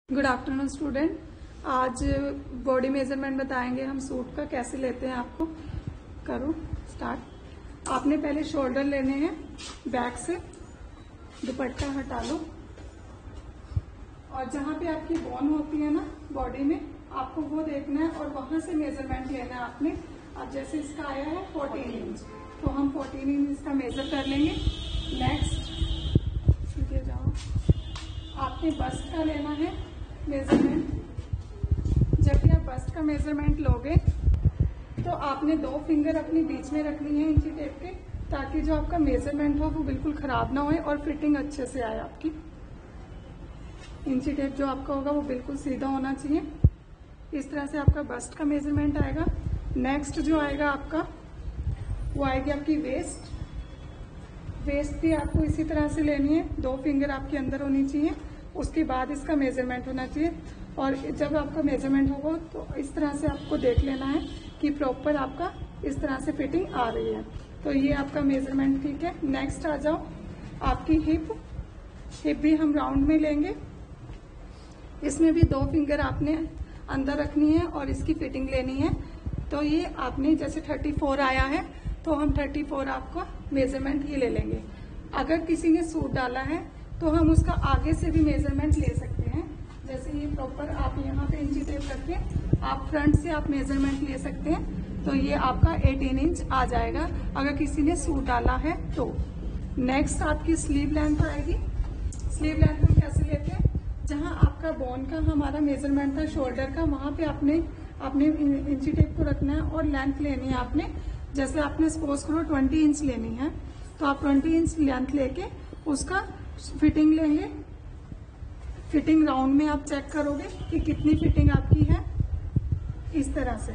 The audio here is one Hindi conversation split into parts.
Good afternoon student. आज बॉडी मेजरमेंट बताएंगे हम सूट का कैसे लेते हैं। आपको करो स्टार्ट। आपने पहले शोल्डर लेने हैं, बैक से दुपट्टा हटा लो और जहां पे आपकी बोन होती है ना बॉडी में, आपको वो देखना है और वहां से मेजरमेंट लेना है आपने। अब जैसे इसका आया है 14 इंच, तो हम 14 इंच का मेजर कर लेंगे। नेक्स्ट सीधे जाओ, आपने बस्ट का लेना है मेजरमेंट। जब भी आप बस्ट का मेजरमेंट लोगे तो आपने 2 फिंगर अपनी बीच में रखनी है इंची टेप के, ताकि जो आपका मेजरमेंट हो वो बिल्कुल खराब ना हो और फिटिंग अच्छे से आए आपकी। इंची टेप जो आपका होगा वो बिल्कुल सीधा होना चाहिए। इस तरह से आपका बस्ट का मेजरमेंट आएगा। नेक्स्ट जो आएगा आपका वो आएगी आपकी वेस्ट। वेस्ट भी आपको इसी तरह से लेनी है, 2 फिंगर आपके अंदर होनी चाहिए। उसके बाद इसका मेजरमेंट होना चाहिए और जब आपका मेजरमेंट होगा तो इस तरह से आपको देख लेना है कि प्रॉपर आपका इस तरह से फिटिंग आ रही है। तो ये आपका मेजरमेंट ठीक है। नेक्स्ट आ जाओ आपकी हिप। हिप भी हम राउंड में लेंगे। इसमें भी 2 फिंगर आपने अंदर रखनी है और इसकी फिटिंग लेनी है। तो ये आपने जैसे 34 आया है तो हम 34 आपका मेजरमेंट ही ले लेंगे। अगर किसी ने सूट डाला है तो हम उसका आगे से भी मेजरमेंट ले सकते हैं। जैसे ये प्रॉपर आप यहाँ पे इंची टेप करके आप फ्रंट से आप मेजरमेंट ले सकते हैं। तो ये आपका 18 इंच आ जाएगा अगर किसी ने सूट डाला है तो। नेक्स्ट आपकी स्लीव लेंथ आएगी। स्लीव लेंथ हम कैसे लेते हैं, जहाँ आपका बोन का हमारा मेजरमेंट था शोल्डर का, वहां पे आपने इंची टेप को रखना है और लेंथ लेनी है आपने। जैसे आपने सपोज करो 20 इंच लेनी है तो आप 20 इंच लेंथ लेके उसका फिटिंग लेंगे। फिटिंग राउंड में आप चेक करोगे कि कितनी फिटिंग आपकी है, इस तरह से।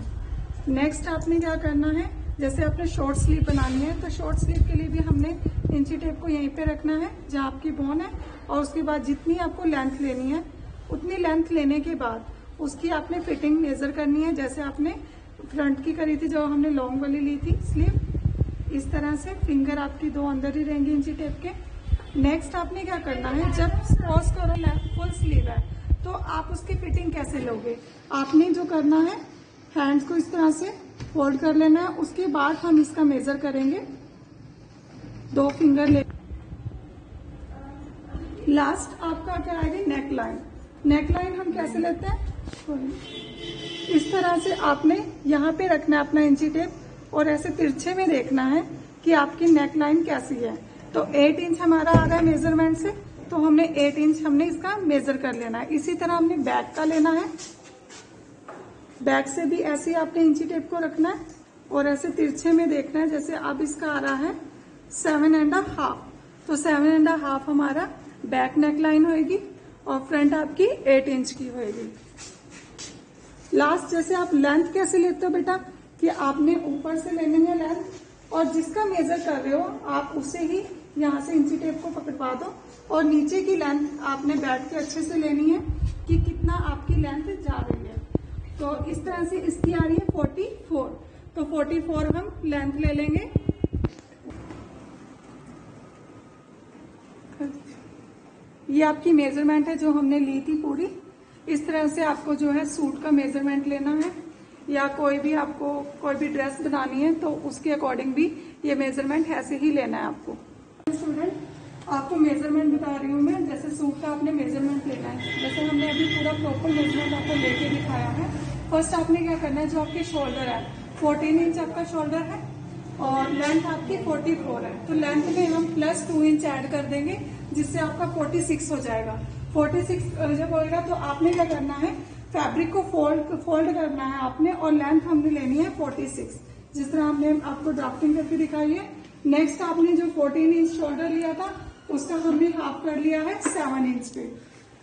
नेक्स्ट आपने क्या करना है, जैसे आपने शॉर्ट स्लीव बनानी है तो शॉर्ट स्लीव के लिए भी हमने इंची टेप को यहीं पे रखना है जहां आपकी बोन है, और उसके बाद जितनी आपको लेंथ लेनी है उतनी लेंथ लेने के बाद उसकी आपने फिटिंग मेजर करनी है। जैसे आपने फ्रंट की करी थी जो हमने लॉन्ग वाली ली थी स्लीव, इस तरह से फिंगर आपकी 2 अंदर ही रहेंगी इंची टेप के। नेक्स्ट आपने क्या करना है, जब क्रॉस करो फुल स्लीव है तो आप उसकी फिटिंग कैसे लोगे। आपने जो करना है, हैंड्स को इस तरह से फोल्ड कर लेना है। उसके बाद हम इसका मेजर करेंगे। 2 फिंगर ले। लास्ट आपका क्या आएगी, नेक लाइन। नेक लाइन हम कैसे लेते हैं, इस तरह से आपने यहाँ पे रखना है अपना इंची टेप और ऐसे तिरछे में देखना है कि आपकी नेक लाइन कैसी है। तो 8 इंच हमारा आ रहा है मेजरमेंट से, तो हमने 8 इंच हमने इसका मेजर कर लेना है। इसी तरह हमने बैक का लेना है। बैक से भी ऐसे ही आपने इंची टेप को रखना है और ऐसे तिरछे में देखना है। जैसे अब इसका आ रहा है 7.5, तो 7.5 हमारा बैक नेक लाइन होगी और फ्रंट आपकी 8 इंच की होगी। लास्ट जैसे आप लेंथ कैसे लेते हो बेटा, कि आपने ऊपर से लेनी है लेंथ और जिसका मेजर कर रहे हो आप उसे ही यहाँ से इंची टेप को पकड़वा दो और नीचे की लेंथ आपने बैठ के अच्छे से लेनी है कि कितना आपकी लेंथ जा रही है। तो इस तरह से इसकी आ रही है 44, तो 44 हम लेंथ ले लेंगे। ये आपकी मेजरमेंट है जो हमने ली थी पूरी। इस तरह से आपको जो है सूट का मेजरमेंट लेना है या कोई भी आपको कोई भी ड्रेस बनानी है तो उसके अकॉर्डिंग भी ये मेजरमेंट ऐसे ही लेना है आपको। स्टूडेंट आपको मेजरमेंट बता रही हूँ मैं, जैसे सूट का आपने मेजरमेंट लेना है। जैसे हमने अभी पूरा प्रॉपर मेजरमेंट आपको लेके दिखाया है। फर्स्ट आपने क्या करना है, जो आपके शोल्डर है 14 इंच आपका शोल्डर है और लेंथ आपकी 44 है, तो लेंथ में हम +2 इंच ऐड कर देंगे जिससे आपका 46 हो जाएगा। 46 जब होएगा तो आपने क्या करना है, फैब्रिक को फोल्ड करना है आपने और लेंथ हमने लेनी है 46, जिस तरह हमने आपको ड्राफ्टिंग करके दिखाई है। नेक्स्ट आपने जो 14 इंच शोल्डर लिया था उसका हमने हाफ कर लिया है 7 इंच पे।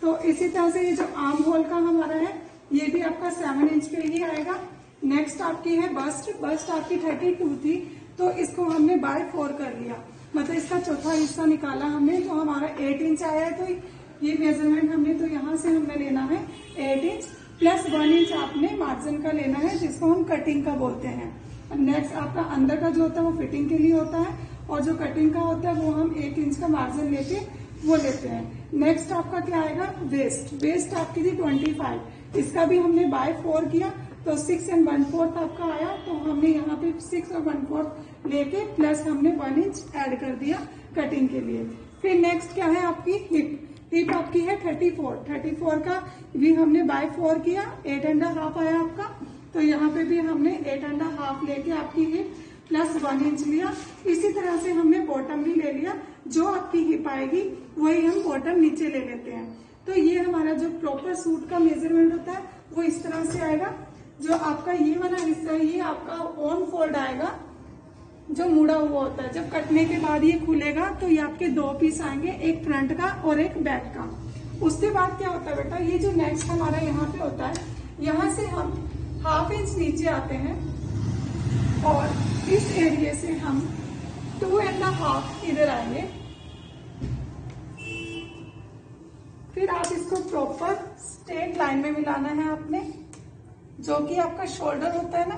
तो इसी तरह से ये जो आर्म होल का हमारा है ये भी आपका 7 इंच पे ही आएगा। नेक्स्ट आपकी है बस्ट। बस्ट आपकी 32 थी तो इसको हमने बाय 4 कर लिया, मतलब इसका चौथा हिस्सा निकाला हमने, तो हमारा 8 इंच आया है। तो ये मेजरमेंट हमने तो यहाँ से हमें लेना है 8 इंच +1 इंच आपने मार्जिन का लेना है जिसको हम कटिंग का बोलते हैं। नेक्स्ट आपका अंदर का जो होता है वो फिटिंग के लिए होता है और जो कटिंग का होता है वो हम 1 इंच का मार्जिन लेके वो लेते हैं। नेक्स्ट आपका क्या आएगा, वेस्ट। वेस्ट आपकी थी 25, इसका भी हमने बाय 4 किया तो 6 and 1/4 आपका आया। तो हमने यहाँ पे 6 और 1/4 लेके प्लस हमने 1 इंच ऐड कर दिया कटिंग के लिए। फिर नेक्स्ट क्या है आपकी हिप। हिप आपकी है 34 का भी हमने बाय 4 किया, 8.5 आया आपका। तो यहाँ पे भी हमने 8.5 लेके आपकी हिप प्लस 1 इंच लिया। इसी तरह से हमने बॉटम भी ले लिया, जो आपकी हिप आएगी वही हम बॉटम नीचे ले लेते हैं। तो ये हमारा जो प्रॉपर सूट का मेजरमेंट होता है वो इस तरह से आएगा। जो आपका ये वाला हिस्सा है ये आपका ऑन फोल्ड आएगा, जो मुड़ा हुआ होता है। जब कटने के बाद ये खुलेगा तो ये आपके 2 पीस आएंगे, एक फ्रंट का और एक बैक का। उसके बाद क्या होता है बेटा, ये जो नेक्स्ट हमारा यहाँ पे होता है, यहाँ से हम 1/2 इंच नीचे आते हैं और इस एरिया से हम 2.5 इधर आएंगे। फिर आप इसको प्रॉपर स्ट्रेट लाइन में मिलाना है आपने, जो कि आपका शोल्डर होता है ना,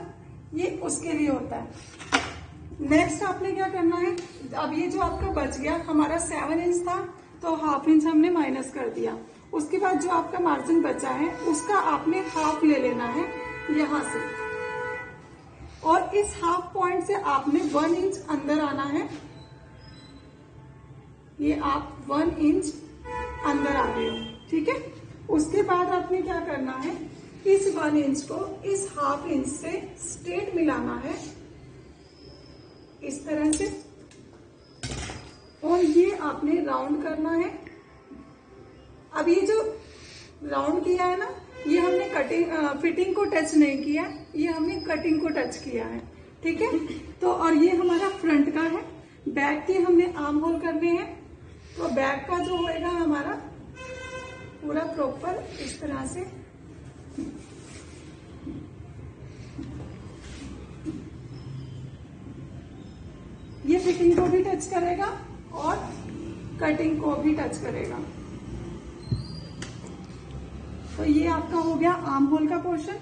ये उसके लिए होता है। नेक्स्ट आपने क्या करना है, अब ये जो आपका बच गया हमारा 7 इंच था तो 1/2 इंच हमने माइनस कर दिया। उसके बाद जो आपका मार्जिन बचा है उसका आपने 1/2 ले लेना है यहां से, और इस 1/2 पॉइंट से आपने 1 इंच अंदर आना है। ये आप 1 इंच अंदर आ गए हो, ठीक है। उसके बाद आपने क्या करना है, इस 1 इंच को इस 1/2 इंच से स्ट्रेट मिलाना है इस तरह से, और ये आपने राउंड करना है। अब ये जो राउंड किया है ना, ये हमने कटिंग फिटिंग को टच नहीं किया, ये हमने कटिंग को टच किया है, ठीक है। तो और ये हमारा फ्रंट का है। बैक के हमने आर्म होल करने हैं, तो बैक का जो होएगा हमारा पूरा प्रॉपर इस तरह से ये फिटिंग को भी टच करेगा और कटिंग को भी टच करेगा। तो ये आपका हो गया आर्म होल का पोर्शन।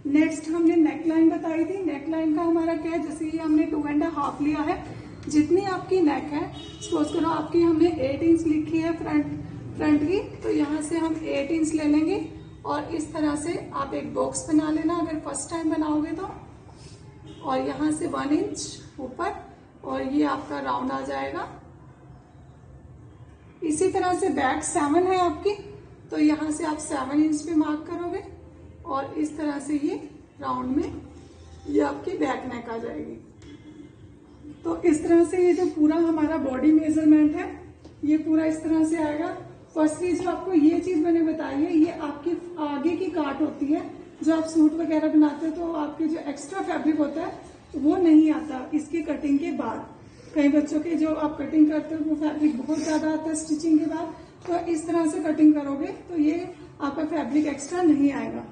नेक्स्ट हमने नेक लाइन बताई थी। नेक लाइन का हमारा क्या है, जैसे ये हमने 2.5 लिया है, जितनी आपकी नेक है, सपोज करो आपकी हमने 8 इंच लिखी है फ्रंट की, तो यहाँ से हम 8 इंच ले लेंगे और इस तरह से आप एक बॉक्स बना लेना अगर फर्स्ट टाइम बनाओगे तो। और यहाँ से 1 इंच ऊपर, और ये आपका राउंड आ जाएगा। इसी तरह से बैक 7 है आपकी, तो यहाँ से आप 7 इंच पे मार्क करोगे और इस तरह से ये राउंड में ये आपकी बैक नेक आ जाएगी। तो इस तरह से ये जो पूरा हमारा बॉडी मेजरमेंट है ये पूरा इस तरह से आएगा। फर्स्टली जो आपको ये चीज मैंने बताई है, ये आपकी आगे की काट होती है। जो आप सूट वगैरह बनाते हो तो आपके जो एक्स्ट्रा फैब्रिक होता है वो नहीं आता इसकी कटिंग के बाद। कई बच्चों के जो आप कटिंग करते हो वो फैब्रिक बहुत ज्यादा आता है स्टिचिंग के बाद, तो इस तरह से कटिंग करोगे तो ये आपका फैब्रिक एक्स्ट्रा नहीं आएगा।